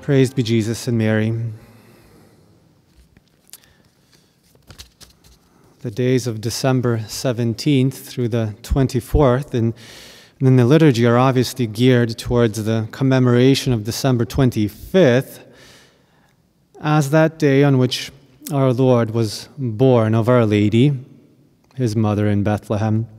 Praised be Jesus and Mary. The days of December 17th through the 24th in the liturgy are obviously geared towards the commemoration of December 25th as that day on which our Lord was born of Our Lady, his mother in Bethlehem.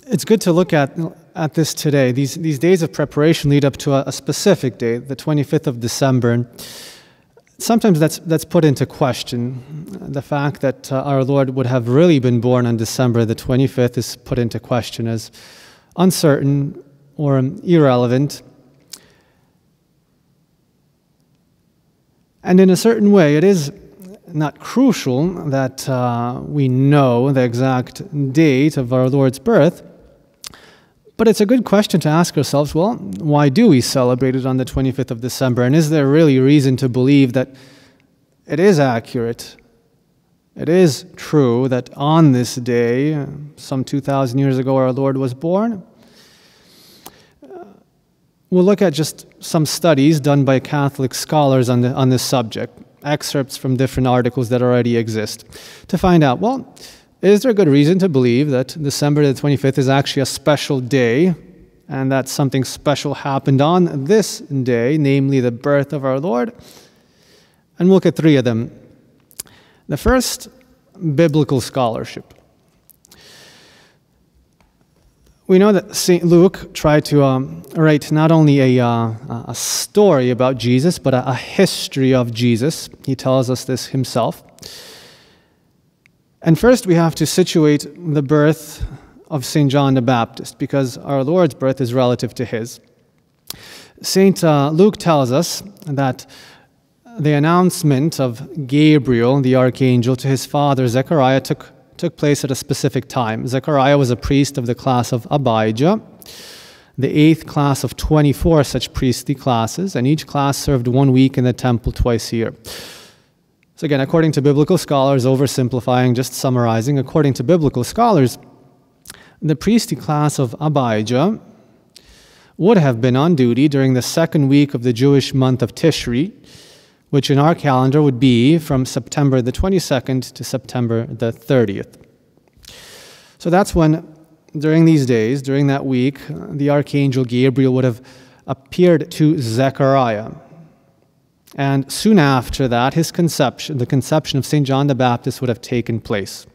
It's good to look at this today. These days of preparation lead up to a specific day, the 25th of December. And sometimes that's put into question. The fact that our Lord would have really been born on December the 25th is put into question as uncertain or irrelevant. And in a certain way, it is not crucial that we know the exact date of our Lord's birth. But it's a good question to ask ourselves, well, why do we celebrate it on the 25th of December? And is there really reason to believe that it is accurate? It is true that on this day, some 2,000 years ago, our Lord was born? We'll look at just some studies done by Catholic scholars on this subject, excerpts from different articles that already exist, to find out, well, is there good reason to believe that December the 25th is actually a special day and that something special happened on this day, namely the birth of our Lord? And we'll look at three of them. The first, biblical scholarship. We know that St. Luke tried to write not only a story about Jesus, but a history of Jesus. He tells us this himself. And first we have to situate the birth of St. John the Baptist, because our Lord's birth is relative to his. St. Luke tells us that the announcement of Gabriel, the archangel, to his father Zechariah took place at a specific time. Zechariah was a priest of the class of Abijah, the 8th class of 24 such priestly classes, and each class served 1 week in the temple twice a year. So again, according to biblical scholars, oversimplifying, just summarizing, according to biblical scholars, the priestly class of Abijah would have been on duty during the 2nd week of the Jewish month of Tishri, which in our calendar would be from September the 22nd to September the 30th. So that's when, during these days, during that week, the archangel Gabriel would have appeared to Zechariah. And soon after that, the conception of St. John the Baptist would have taken place.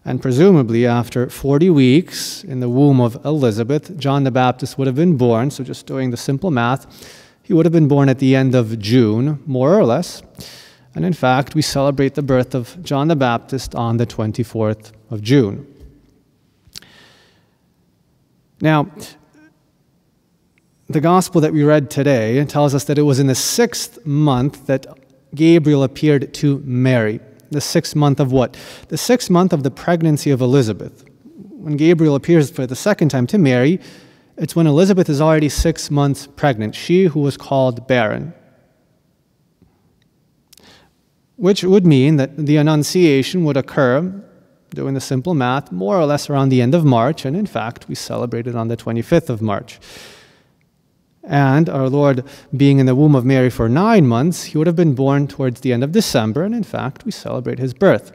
And presumably after 40 weeks in the womb of Elizabeth, John the Baptist would have been born. So just doing the simple math, he would have been born at the end of June, more or less. And in fact, we celebrate the birth of John the Baptist on the 24th of June. Now, the gospel that we read today tells us that it was in the 6th month that Gabriel appeared to Mary. The 6th month of what? The 6th month of the pregnancy of Elizabeth. When Gabriel appears for the 2nd time to Mary, it's when Elizabeth is already 6 months pregnant, she who was called barren. Which would mean that the Annunciation would occur, doing the simple math, more or less around the end of March, and in fact, we celebrate it on the 25th of March. And our Lord, being in the womb of Mary for 9 months, he would have been born towards the end of December, and in fact, we celebrate his birth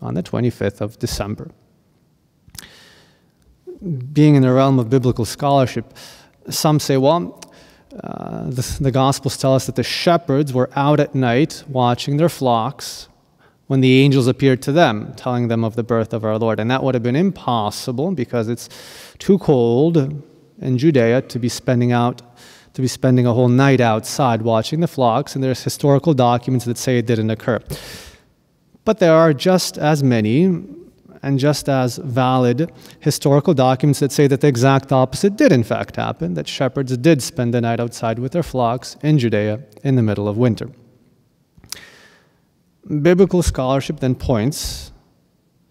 on the 25th of December. Being in the realm of biblical scholarship, some say, well, the Gospels tell us that the shepherds were out at night watching their flocks when the angels appeared to them, telling them of the birth of our Lord. And that would have been impossible because it's too cold in Judea to be spending a whole night outside watching the flocks, and there's historical documents that say it didn't occur. But there are just as many and just as valid historical documents that say that the exact opposite did in fact happen, that shepherds did spend the night outside with their flocks in Judea in the middle of winter. Biblical scholarship then points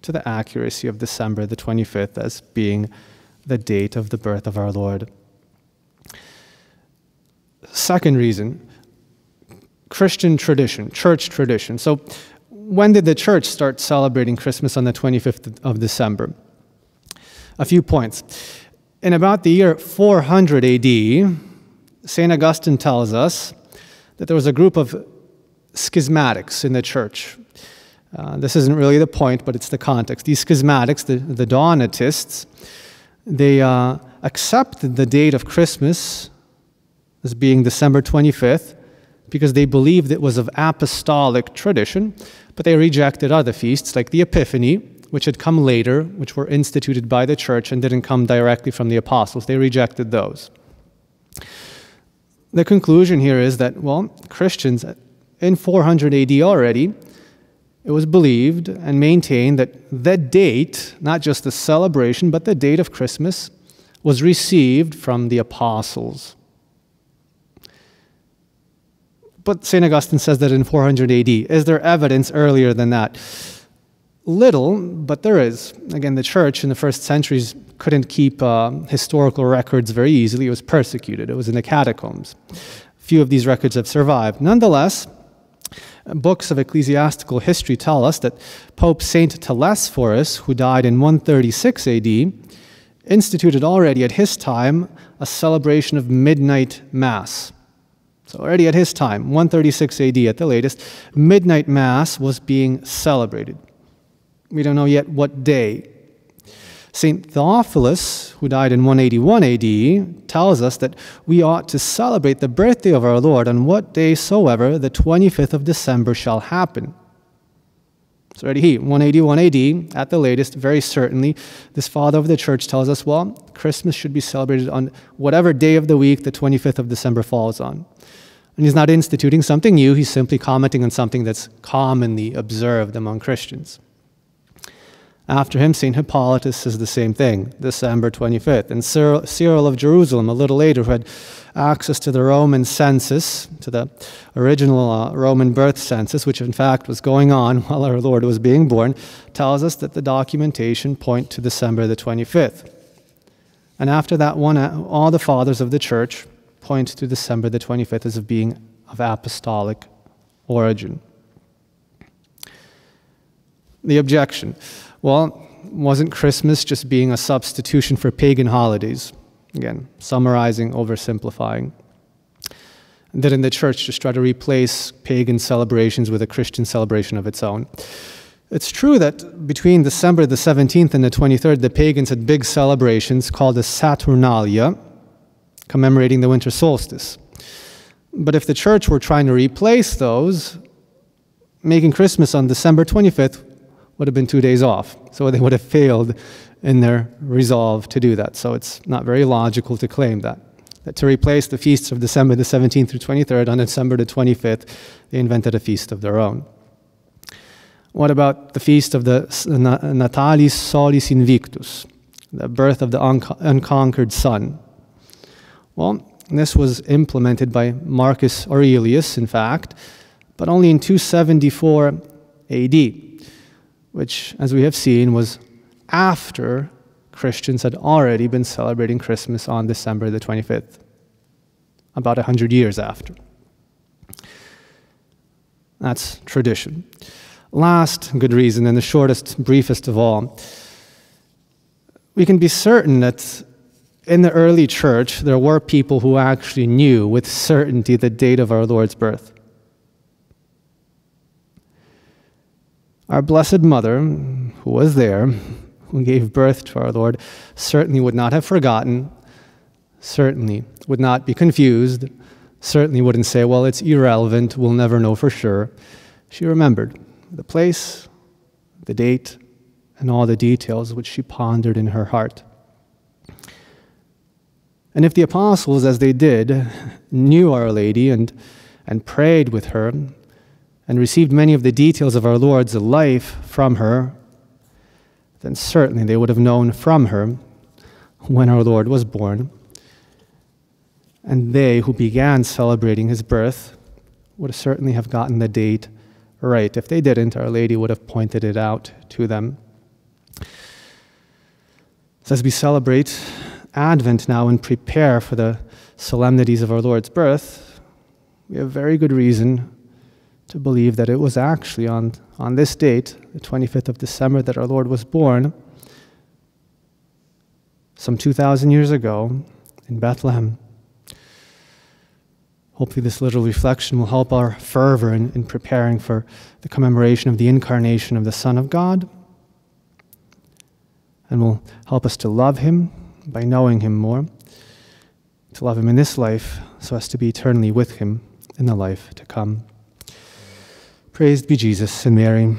to the accuracy of December the 25th as being the date of the birth of our Lord. Second reason, Christian tradition, church tradition. So when did the church start celebrating Christmas on the 25th of December? A few points. In about the year 400 AD, St. Augustine tells us that there was a group of schismatics in the church. This isn't really the point, but it's the context. These schismatics, the Donatists, they accepted the date of Christmas as being December 25th because they believed it was of apostolic tradition, but they rejected other feasts like the Epiphany, which had come later, which were instituted by the church and didn't come directly from the apostles. They rejected those. The conclusion here is that, well, Christians in 400 AD already, it was believed and maintained that the date, not just the celebration, but the date of Christmas, was received from the apostles. But St. Augustine says that in 400 AD. Is there evidence earlier than that? Little, but there is. Again, the church in the first centuries couldn't keep historical records very easily. It was persecuted. It was in the catacombs. Few of these records have survived. Nonetheless, books of ecclesiastical history tell us that Pope Saint Telesphorus, who died in 136 AD, instituted already at his time a celebration of midnight mass. So already at his time, 136 AD at the latest, midnight mass was being celebrated. We don't know yet what day. St. Theophilus, who died in 181 AD, tells us that we ought to celebrate the birthday of our Lord on what day soever the 25th of December shall happen. So already he, 181 AD, at the latest, very certainly, this father of the church tells us, well, Christmas should be celebrated on whatever day of the week the 25th of December falls on. And he's not instituting something new, he's simply commenting on something that's commonly observed among Christians. After him, St. Hippolytus says the same thing, December 25th. And Cyril of Jerusalem, a little later, who had access to the Roman census, to the original Roman birth census, which in fact was going on while our Lord was being born, tells us that the documentation point to December the 25th. And after that one, all the fathers of the church point to December the 25th as being of apostolic origin. The objection. Well, wasn't Christmas just being a substitution for pagan holidays? Again, summarizing, oversimplifying. Didn't the church just try to replace pagan celebrations with a Christian celebration of its own? It's true that between December the 17th and the 23rd, the pagans had big celebrations called the Saturnalia, commemorating the winter solstice. But if the church were trying to replace those, making Christmas on December 25th would have been 2 days off. So they would have failed in their resolve to do that. So it's not very logical to claim that to replace the feasts of December the 17th through 23rd, on December the 25th, they invented a feast of their own. What about the feast of the Natalis Solis Invictus, the birth of the unconquered sun? Well, this was implemented by Marcus Aurelius, in fact, but only in 274 AD, which, as we have seen, was after Christians had already been celebrating Christmas on December the 25th, about 100 years after. That's tradition. Last good reason, and the shortest, briefest of all, we can be certain that in the early church, there were people who actually knew with certainty the date of our Lord's birth. Our Blessed Mother, who was there, who gave birth to our Lord, certainly would not have forgotten, certainly would not be confused, certainly wouldn't say, well, it's irrelevant, we'll never know for sure. She remembered the place, the date, and all the details which she pondered in her heart. And if the apostles, as they did, knew Our Lady and prayed with her and received many of the details of our Lord's life from her, then certainly they would have known from her when our Lord was born. And they who began celebrating his birth would certainly have gotten the date right. If they didn't, Our Lady would have pointed it out to them. So as we celebrate Advent now and prepare for the solemnities of our Lord's birth, we have very good reason to believe that it was actually on this date, the 25th of December, that our Lord was born, some 2,000 years ago in Bethlehem. Hopefully this little reflection will help our fervor in preparing for the commemoration of the incarnation of the Son of God, and will help us to love him by knowing him more, to love him in this life so as to be eternally with him in the life to come. Praised be Jesus and Mary.